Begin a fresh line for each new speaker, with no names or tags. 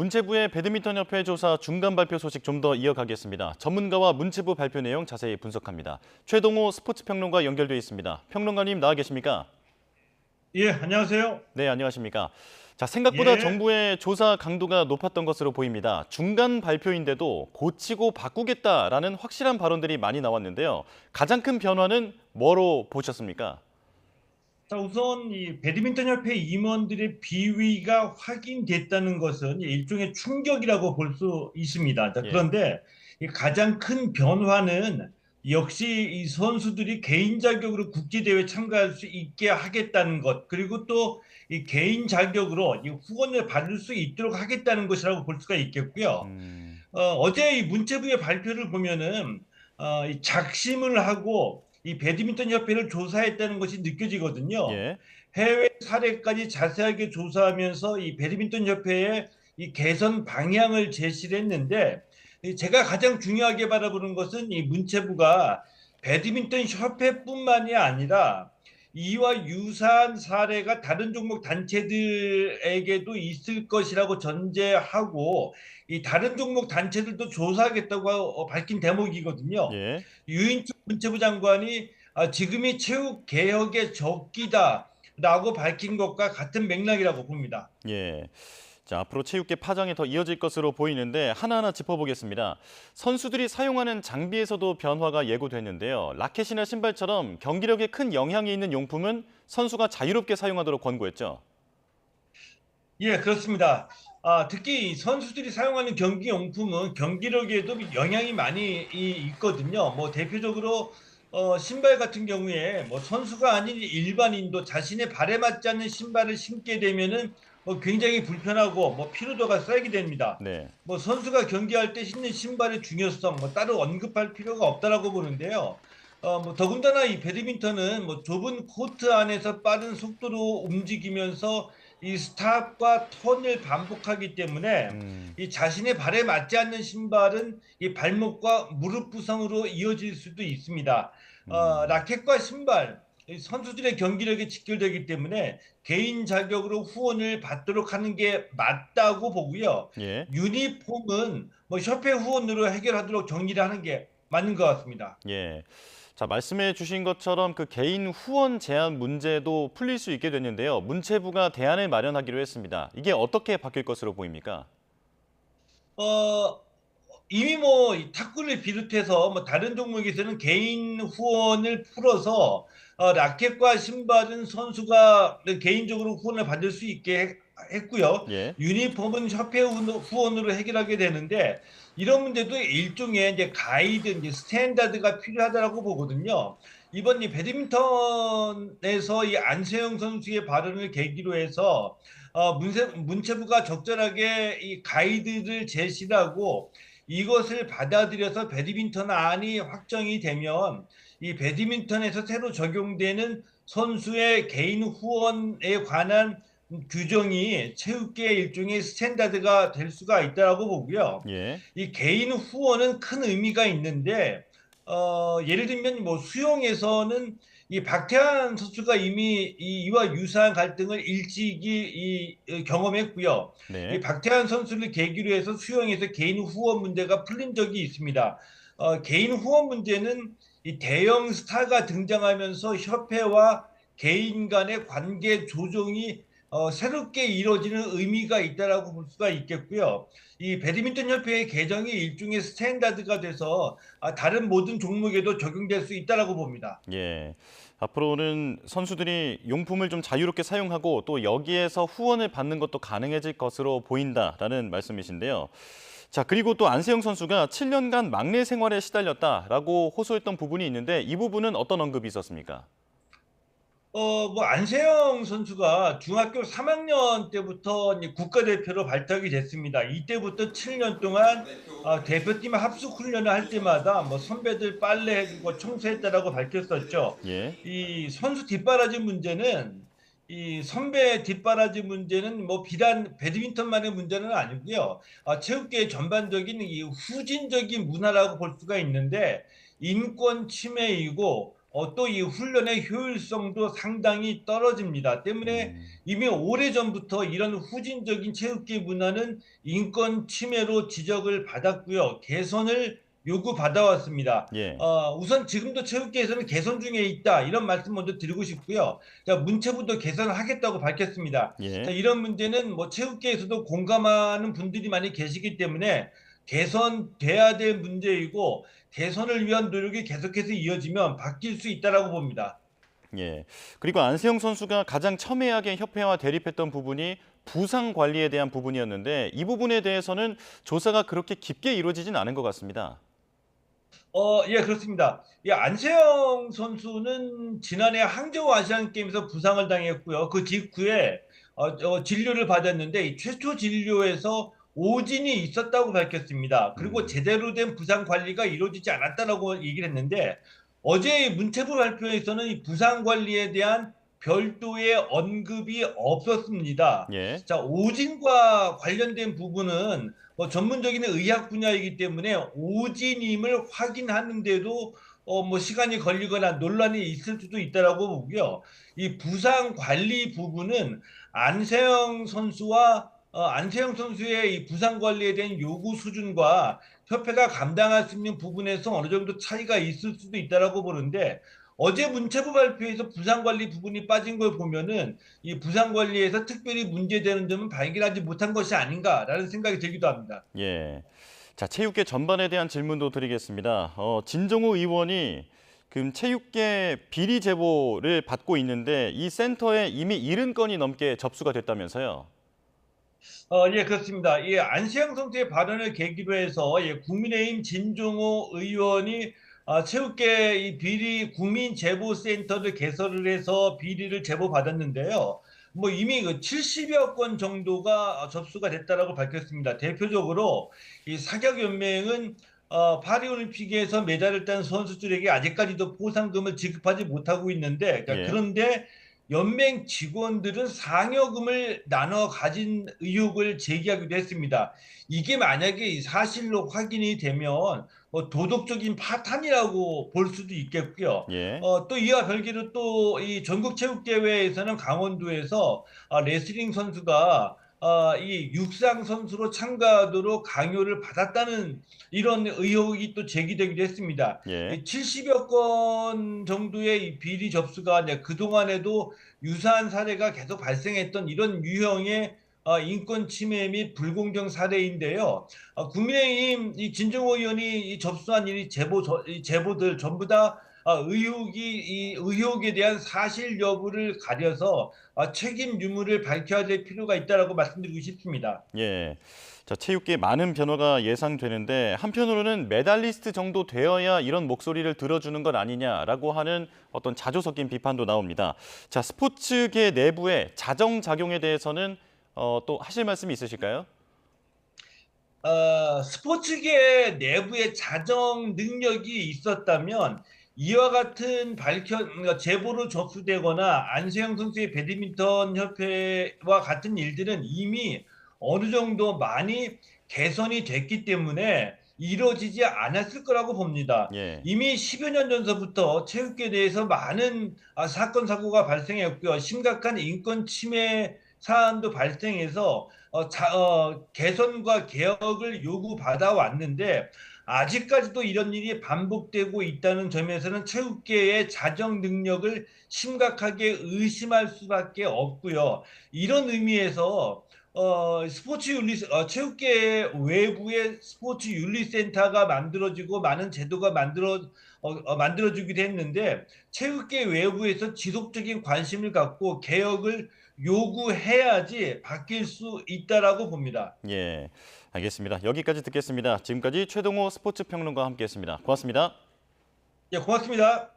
문체부의 배드민턴협회 조사 중간 발표 소식 좀 더 이어가겠습니다. 전문가와 문체부 발표 내용 자세히 분석합니다. 최동호 스포츠평론가 연결돼 있습니다. 평론가님 나와 계십니까?
예, 안녕하세요.
네, 안녕하십니까? 자, 생각보다
예.
정부의 조사 강도가 높았던 것으로 보입니다. 중간 발표인데도 고치고 바꾸겠다라는 확실한 발언들이 많이 나왔는데요. 가장 큰 변화는 뭐로 보셨습니까?
자, 우선 이 배드민턴 협회 임원들의 비위가 확인됐다는 것은 일종의 충격이라고 볼 수 있습니다. 자,
예.
그런데 이 가장 큰 변화는 역시 이 선수들이 개인 자격으로 국제대회 참가할 수 있게 하겠다는 것, 그리고 또 이 개인 자격으로 이 후원을 받을 수 있도록 하겠다는 것이라고 볼 수가 있겠고요. 어제 이 문체부의 발표를 보면은 이 작심을 하고 이 배드민턴 협회를 조사했다는 것이 느껴지거든요.
예.
해외 사례까지 자세하게 조사하면서 이 배드민턴 협회의 이 개선 방향을 제시를 했는데, 제가 가장 중요하게 바라보는 것은 이 문체부가 배드민턴 협회뿐만이 아니라 이와 유사한 사례가 다른 종목 단체들에게도 있을 것이라고 전제하고 이 다른 종목 단체들도 조사하겠다고 밝힌 대목이거든요.
예.
유인철 문체부 장관이 지금이 체육 개혁의 적기다라고 밝힌 것과 같은 맥락이라고 봅니다.
예. 자, 앞으로 체육계 파장이 더 이어질 것으로 보이는데 하나하나 짚어보겠습니다. 선수들이 사용하는 장비에서도 변화가 예고됐는데요. 라켓이나 신발처럼 경기력에 큰 영향이 있는 용품은 선수가 자유롭게 사용하도록 권고했죠.
예, 그렇습니다. 특히 선수들이 사용하는 경기 용품은 경기력에도 영향이 많이 있거든요. 뭐 대표적으로 신발 같은 경우에 뭐 선수가 아닌 일반인도 자신의 발에 맞지 않는 신발을 신게 되면은 굉장히 불편하고 뭐 피로도가 쌓이게 됩니다.
네.
뭐 선수가 경기할 때 신는 신발의 중요성 뭐 따로 언급할 필요가 없다라고 보는데요. 뭐 더군다나 이 배드민턴은 뭐 좁은 코트 안에서 빠른 속도로 움직이면서 이 스탑과 턴을 반복하기 때문에
음,
이 자신의 발에 맞지 않는 신발은 이 발목과 무릎 부상으로 이어질 수도 있습니다.
음,
라켓과 신발, 이 선수들의 경기력에 직결되기 때문에 개인 자격으로 후원을 받도록 하는 게 맞다고 보고요.
예.
유니폼은 뭐 협회 후원으로 해결하도록 정리를 하는 게 맞는 것 같습니다.
예. 자, 말씀해 주신 것처럼 그 개인 후원 제한 문제도 풀릴 수 있게 됐는데요. 문체부가 대안을 마련하기로 했습니다. 이게 어떻게 바뀔 것으로 보입니까?
어, 이미 뭐 탁구를 비롯해서 뭐 다른 종목에서는 개인 후원을 풀어서 라켓과 신발은 선수가 개인적으로 후원을 받을 수 있게 했고요.
예.
유니폼은 협회 후원으로 해결하게 되는데, 이런 문제도 일종의 이제 가이드, 이제 스탠다드가 필요하다고 보거든요. 이번 이 배드민턴에서 이 안세영 선수의 발언을 계기로 해서 문체부가 적절하게 이 가이드를 제시하고 이것을 받아들여서 배드민턴 안이 확정이 되면 이 배드민턴에서 새로 적용되는 선수의 개인 후원에 관한 규정이 체육계의 일종의 스탠다드가 될 수가 있다고 보고요.
예.
이 개인 후원은 큰 의미가 있는데, 예를 들면 뭐 수영에서는 이 박태환 선수가 이미 이와 유사한 갈등을 일찍이 경험했고요. 이
네.
박태환 선수를 계기로 해서 수영에서 개인 후원 문제가 풀린 적이 있습니다. 개인 후원 문제는 이 대형 스타가 등장하면서 협회와 개인 간의 관계 조정이 새롭게 이루어지는 의미가 있다라고 볼 수가 있겠고요. 이 배드민턴 협회의 개정이 일종의 스탠다드가 돼서 다른 모든 종목에도 적용될 수 있다라고 봅니다.
예. 앞으로는 선수들이 용품을 좀 자유롭게 사용하고 또 여기에서 후원을 받는 것도 가능해질 것으로 보인다라는 말씀이신데요. 자, 그리고 또 안세영 선수가 7년간 막내 생활에 시달렸다라고 호소했던 부분이 있는데 이 부분은 어떤 언급이 있었습니까?
뭐 안세영 선수가 중학교 3학년 때부터 이제 국가대표로 발탁이 됐습니다. 이때부터 7년 동안 대표팀 합숙 훈련을 할 때마다 뭐 선배들 빨래 해주고 청소했다라고 밝혔었죠.
예.
이 선수 뒷바라지 문제는 이 선배 뒷바라지 문제는 뭐 비단 배드민턴만의 문제는 아니고요. 체육계의 전반적인 이 후진적인 문화라고 볼 수가 있는데, 인권 침해이고 또 이 훈련의 효율성도 상당히 떨어집니다. 때문에
음,
이미 오래전부터 이런 후진적인 체육계 문화는 인권 침해로 지적을 받았고요. 개선을 요구받아왔습니다.
예,
우선 지금도 체육계에서는 개선 중에 있다. 이런 말씀 먼저 드리고 싶고요. 자, 문체부도 개선을 하겠다고 밝혔습니다. 자,
예.
이런 문제는 뭐 체육계에서도 공감하는 분들이 많이 계시기 때문에 개선돼야 될 문제이고 개선을 위한 노력이 계속해서 이어지면 바뀔 수 있다라고 봅니다.
예. 그리고 안세영 선수가 가장 첨예하게 협회와 대립했던 부분이 부상 관리에 대한 부분이었는데 이 부분에 대해서는 조사가 그렇게 깊게 이루어지진 않은 것 같습니다.
예, 그렇습니다. 이 안세영 선수는 지난해 항저우 아시안 게임에서 부상을 당했고요. 그 직후에 진료를 받았는데 이 최초 진료에서 오진이 있었다고 밝혔습니다. 그리고
음,
제대로 된 부상 관리가 이루어지지 않았다라고 얘기를 했는데 어제 문체부 발표에서는 이 부상 관리에 대한 별도의 언급이 없었습니다.
예.
자, 오진과 관련된 부분은 전문적인 의학 분야이기 때문에 오진임을 확인하는데도 뭐 시간이 걸리거나 논란이 있을 수도 있다라고 보고요. 이 부상 관리 부분은 안세영 선수와 안세영 선수의 이 부상 관리에 대한 요구 수준과 협회가 감당할 수 있는 부분에서 어느 정도 차이가 있을 수도 있다라고 보는데 어제 문체부 발표에서 부상 관리 부분이 빠진 걸 보면은 이 부상 관리에서 특별히 문제되는 점은 발견하지 못한 것이 아닌가라는 생각이 들기도 합니다.
예. 자, 체육계 전반에 대한 질문도 드리겠습니다. 진정호 의원이 그 체육계 비리 제보를 받고 있는데 이 센터에 이미 70건이 넘게 접수가 됐다면서요.
예, 그렇습니다. 예, 안시영 선수의 발언을 계기로 해서 예, 국민의힘 진종호 의원이 체육계 이 비리 국민제보센터를 개설을 해서 비리를 제보받았는데요. 뭐 이미 그 70여 건 정도가 접수가 됐다라고 밝혔습니다. 대표적으로 이 사격연맹은 파리올림픽에서 메달을 딴 선수들에게 아직까지도 포상금을 지급하지 못하고 있는데, 그러니까
예.
그런데 연맹 직원들은 상여금을 나눠 가진 의혹을 제기하기도 했습니다. 이게 만약에 사실로 확인이 되면 도덕적인 파탄이라고 볼 수도 있겠고요.
예.
또 이와 별개로 또 이 전국체육대회에서는 강원도에서 레슬링 선수가 이 육상 선수로 참가하도록 강요를 받았다는 이런 의혹이 또 제기되기도 했습니다.
예.
70여 건 정도의 이 비리 접수가 그동안에도 유사한 사례가 계속 발생했던 이런 유형의 인권 침해 및 불공정 사례인데요. 국민의힘 이 진정호 의원이 이 접수한 이 제보들 전부 다 이 의혹에 대한 사실 여부를 가려서 책임 유무를 밝혀야 될 필요가 있다라고 말씀드리고 싶습니다.
예. 자, 체육계 많은 변화가 예상되는데 한편으로는 메달리스트 정도 되어야 이런 목소리를 들어주는 것 아니냐라고 하는 어떤 자조 섞인 비판도 나옵니다. 자, 스포츠계 내부의 자정작용에 대해서는 또 하실 말씀이 있으실까요?
스포츠계 내부에 자정 능력이 있었다면 이와 같은 그러니까 제보로 접수되거나 안세영 선수의 배드민턴 협회와 같은 일들은 이미 어느 정도 많이 개선이 됐기 때문에 이루어지지 않았을 거라고 봅니다.
예.
이미 10여 년 전서부터 체육계 내에서 많은 사건 사고가 발생했고요. 심각한 인권 침해 사안도 발생해서 개선과 개혁을 요구받아 왔는데 아직까지도 이런 일이 반복되고 있다는 점에서는 체육계의 자정 능력을 심각하게 의심할 수밖에 없고요. 이런 의미에서 체육계 외부의 스포츠 윤리센터가 만들어지고 많은 제도가 만들어지기도 했는데 체육계 외부에서 지속적인 관심을 갖고 개혁을 요구해야지 바뀔 수 있다라고 봅니다.
예. 알겠습니다. 여기까지 듣겠습니다. 지금까지 최동호 스포츠 평론가와 함께했습니다. 고맙습니다.
예, 고맙습니다.